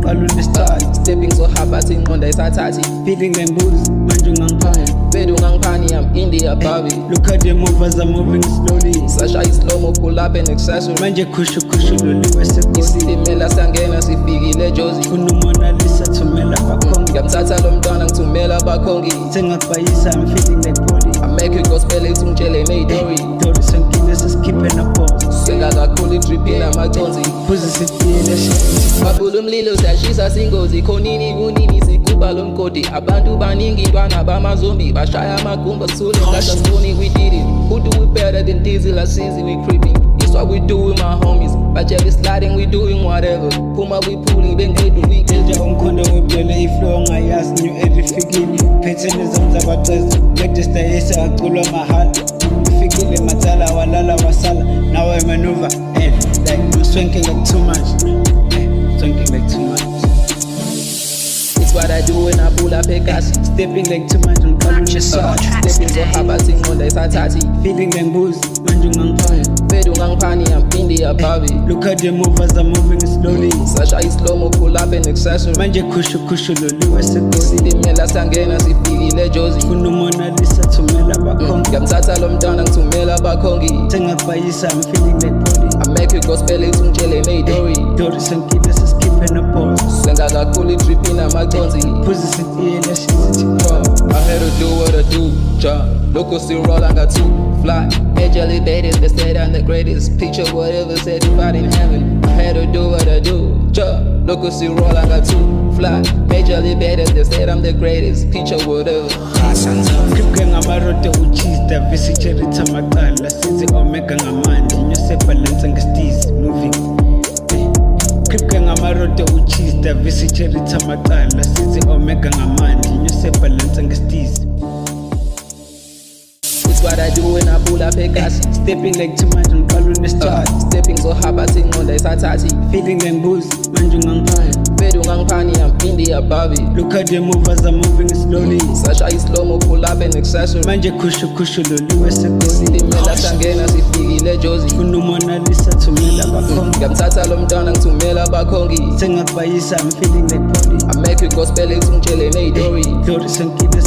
ngiqala unestart. Stepping so hard bathi ingqondo ayisathathi. Feeling like booze, manje ungangiphani. Bedu ungangiphani, I'm India Bobby. Look at the movers, I'm moving slowly. Sasha slow-mo, pull up in accessory. Manje khushu loliwe segoli. Isilimela sangena sifikile Jozi. Funa uMona Lisa thumela bakhongi. Ngiyamthatha lo mntwana ngithumela bakhongi. Sengakbayisa, I'm feeling like Polly. I make it gospel ethi ungitshele neyitori. Tori sonkile sesikhiphe na pause. Senga kakhulu i-drip inamaconsi. Phuze sitiyele shit. Babula umlilo siyashisa singozi. Khonini kunini sigubha lo mgodi. Abantu baningi ntwana bamazombi. Bashaya amagumba sithule ngasha siboni we did it. Who do it better than Diesel or Sizzy? We creeping. It's what we do with my homies. Bajeli sliding, we doing whatever. Puma we pulling, bengedwa weekend. Nje umkhondo weblele iflow ngayazi new edifikile. Phethene zam zabaceza. Wedesta yese aculwa mahala. Ifikile matala walala wasala. Now I maneuver. Like I'm swanking like too much. Swanking like too much. It's what I do when I pull up a gas. Stepping like too much, I'm calling the shot. Stepping so hard bathi ingqondo ayisathathi. Feeling like booze, manje ungangiphani. Bedu ungangiphani, I'm India Bobby. Look at the movers, I'm moving slowly. Sasha slow-mo, pull up in accessory. Manje khushu loliwe segoli. Isilimela sangena sifikile Jozi. Funa uMona Lisa thumela bakhongi. Ngiyamthatha lo mntwana ngithumela bakhongi. Sengakbayisa, I'm feeling like Polly. I make it gospel ethi ungitshele neyitori. Tori sonkile sesikhiphe na pause. Senga kakhulu i-drip inamaconsi. Phuze sitiyele shit sithi I had to do what I do, ja. Loco still roll, I got two fly. Angelic dated, they said I'm the greatest. Picture whatever said if I in heaven. I had to do what I do, ja. Loco still roll, I got two fly. Majorly better, they said I'm the greatest. Picture whatever. Kripke ngamarote uchista visicherita makala. Sizi omega ngamandi nyose balance ngestizi moving. Kripke ngamarote uchista visicherita makala. Sizi omega ngamandi nyose balance ngestizi. It's what I do when I pull up a gas. Stepping like too much, I'm calling the start. Stepping so hard bathi ingqondo ayisathathi. Feeling like booze, manje ungangiphani. Bedu ungangiphani, I'm India Bobby. Look at the movers, I'm moving slowly. Sasha slow-mo, pull up in accessory. Manje khushu loliwe segoli. Isilimela sangena sifikile Jozi. Funa uMona Lisa thumela bakhongi. Ngiyamthatha lo mntwana ngithumela bakhongi. Sengakbayisa, I'm feeling like Polly. I make it gospel ethi ungitshele neyitori. Tori sonkile